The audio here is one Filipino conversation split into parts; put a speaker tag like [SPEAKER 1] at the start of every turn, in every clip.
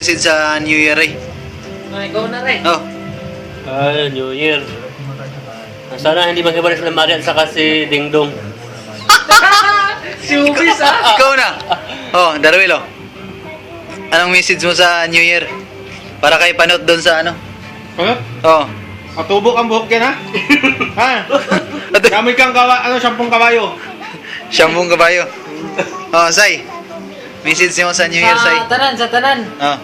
[SPEAKER 1] Message sa New Year eh.
[SPEAKER 2] Ikaw na rin.
[SPEAKER 1] Oh.
[SPEAKER 3] New Year. Sana hindi mag-ibalik sila Marian saka si Ding Dong.
[SPEAKER 2] Showbiz ah.
[SPEAKER 1] Ikaw na. Oh, Darwin oh. Anong message mo sa New Year? Para kay Panot doon sa ano?
[SPEAKER 4] Ano?
[SPEAKER 1] Oh.
[SPEAKER 4] Matubok ang buhok yan, ha? Ha? Gamit kang sampung kabayo.
[SPEAKER 1] Siyambong kabayo. Oh, Sai. Message mo sa New Year, Sai.
[SPEAKER 2] Sa tanan.
[SPEAKER 1] Oh.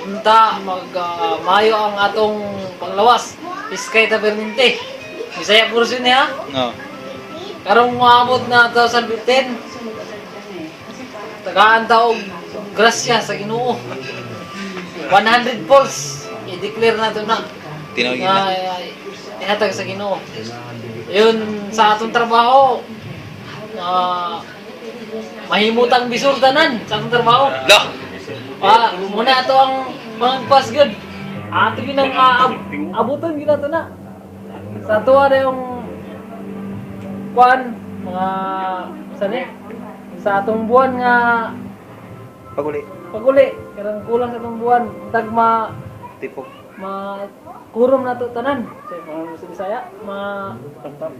[SPEAKER 2] Unta mayo ang atong panglawas. Iskay Taberninte. Bisaya pursin niya.
[SPEAKER 1] Oh.
[SPEAKER 2] Karong maabot na 2015. Tagaan taog grasya sa Ginoo. 100 falls. I-declare na to na.
[SPEAKER 1] Tinawagin na.
[SPEAKER 2] Ihatag sa Ginoo. Yun sa atong trabaho. Mahimutang bisur tanan sa atong trabaho.
[SPEAKER 1] Lah.
[SPEAKER 2] Muna ito ang mga pasgod. Ato ginang abutan gina to na. Sa tuwa na yung kuan mga sani sa atong buwan nga
[SPEAKER 1] Paguli.
[SPEAKER 2] karang kulang sa atong buwan tagma
[SPEAKER 1] Tipok.
[SPEAKER 2] kurom na to tanan sa mga Bisaya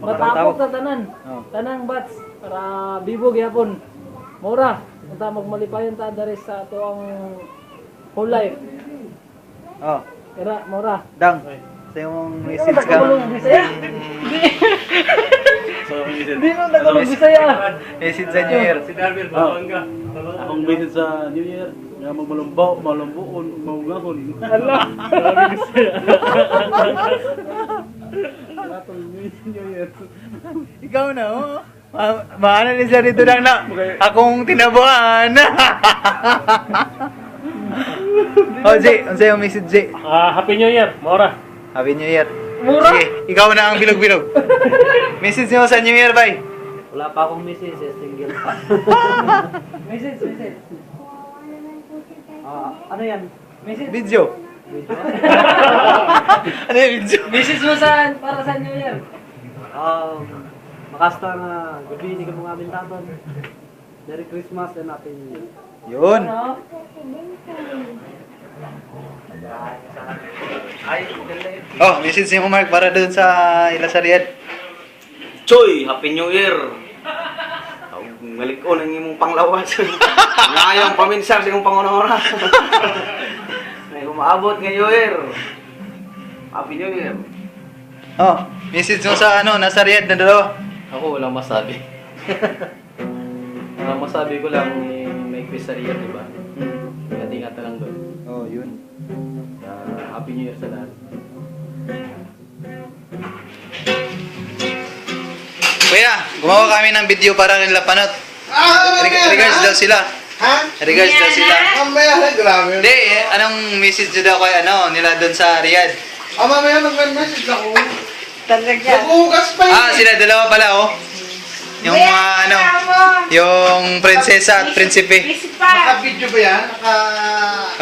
[SPEAKER 2] matapok na tanan
[SPEAKER 1] Oh.
[SPEAKER 2] tanang bats para bibog yapon mura unta magmalipayon ta diri sa ato ang whole life
[SPEAKER 1] Oh.
[SPEAKER 2] kaya mura
[SPEAKER 1] Dang. Sa yung message ka.
[SPEAKER 2] Tagalog Bisaya di mo Tagalog Bisaya
[SPEAKER 1] Message sa New Year.
[SPEAKER 3] Si Darwin, bawang ka.
[SPEAKER 5] Akong message sa New Year, nga malumbuon, maugahon.
[SPEAKER 2] Allah
[SPEAKER 5] Atong New Year.
[SPEAKER 1] Ikaw na, oh. Maano ni siya dito lang na. Akong tinabuhan. Oh, Jay. Ano sa'yo message, Jay?
[SPEAKER 3] Happy New Year, Mora.
[SPEAKER 1] Happy New Year.
[SPEAKER 2] Mura?
[SPEAKER 1] Sige, ikaw na ang bilog-bilog. Message niyo sa New Year, bye.
[SPEAKER 2] wala pa akong message single pa message ano yan message
[SPEAKER 1] Video. Ano yung video?
[SPEAKER 2] message mo para sa New Year makasta nga gabi hindi ka mga amintaton Merry Christmas and Happy New Year
[SPEAKER 1] Yun. Oh, message niyo mo, Mark, para doon sa Ilasariad.
[SPEAKER 6] Choy, Happy New Year. Ngalik ko nang imong panglawas. Ngayong paminsar sa imong pangunahora. May umaabot ng New Year. Happy New Year.
[SPEAKER 1] Oh, message mo sa ano, nasa Riyadh na dalawa.
[SPEAKER 7] Ako walang masabi. Ang masabi ko lang may quizaria, di ba? Ingat-ingatan lang doon.
[SPEAKER 1] Oh, yun.
[SPEAKER 7] Happy New Year sa lahat.
[SPEAKER 1] Kuya, gumawa kami ng video para nila Panot. Regards daw sila.
[SPEAKER 4] Ha?
[SPEAKER 1] Regards daw sila.
[SPEAKER 4] Mamaya na, grabe.
[SPEAKER 1] Hindi, anong message nyo daw kay ano, nila doon sa Riyadh?
[SPEAKER 4] Mamaya nag-message ako. Nag-ugas pa yun.
[SPEAKER 1] Sila dalawa pala, oh. Yung mga ano, yung prinsesa at prinsipe.
[SPEAKER 4] Naka-video ba yan?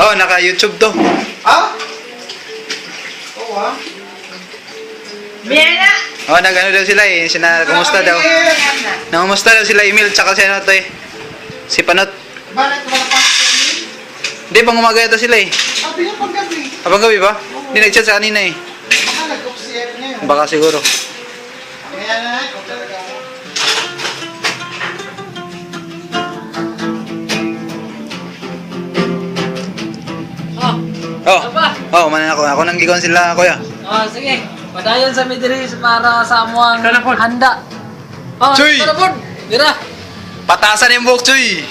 [SPEAKER 1] Oh, naka-YouTube to.
[SPEAKER 4] Ha? Oo, ha?
[SPEAKER 1] Oh, nag-ano daw sila eh. Kumusta daw? Nangumusta daw sila Emil, tsaka si ano to eh. Si Panot.
[SPEAKER 4] Bakit wala pa ako?
[SPEAKER 1] Hindi, pang umagaya daw sila eh.
[SPEAKER 4] Sabi niya paggabi.
[SPEAKER 1] Habang gabi ba? Hindi nag-chat sa kanina eh.
[SPEAKER 4] Baka nag-upsiyan niya.
[SPEAKER 1] Baka siguro.
[SPEAKER 4] Kaya na, ikaw talaga.
[SPEAKER 1] Oh, oh, man ako nang gigawin sila, kuya.
[SPEAKER 2] sige padayon sa Midris para sa amuang handa
[SPEAKER 1] Chuy!
[SPEAKER 2] Kanapon dira
[SPEAKER 1] Patasan yung buhok, Chuy!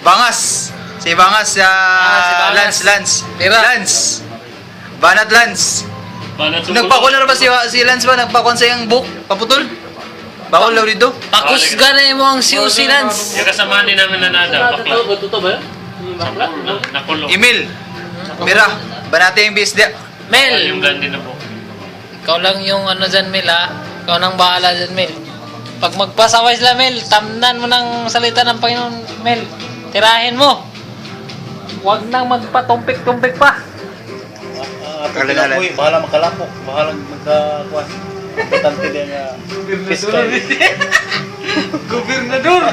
[SPEAKER 1] Bangas! Si Bangas,
[SPEAKER 2] Bangas.
[SPEAKER 1] Lance.
[SPEAKER 2] Tira.
[SPEAKER 1] Lance! Banat Lance!
[SPEAKER 3] Banat
[SPEAKER 1] Nagpakon na ba si Lance ba? Nagpakon sa yung buhok? Paputol? Bawal daw dito?
[SPEAKER 2] pakus gani mo ang siusi Lance
[SPEAKER 3] Yung kasama din namin na nada, bakla.
[SPEAKER 7] Totoo ba?
[SPEAKER 3] Bakla? Nakulong.
[SPEAKER 1] Emil! Mira, banate yung bis dia.
[SPEAKER 2] Mel
[SPEAKER 3] Yung gandi na po.
[SPEAKER 2] ikaw lang yung ano dyan Mel ha ikaw nang bahala dyan Mel pag magpasaway sila Mel tamnan mo ng salita ng Panginoon Mel tirahin mo huwag nang magpatumpik-tumpik pa
[SPEAKER 1] Kalinalan.
[SPEAKER 5] Bahala makalapok, bahala magkakuan. Importante din nga.
[SPEAKER 4] Gobernador!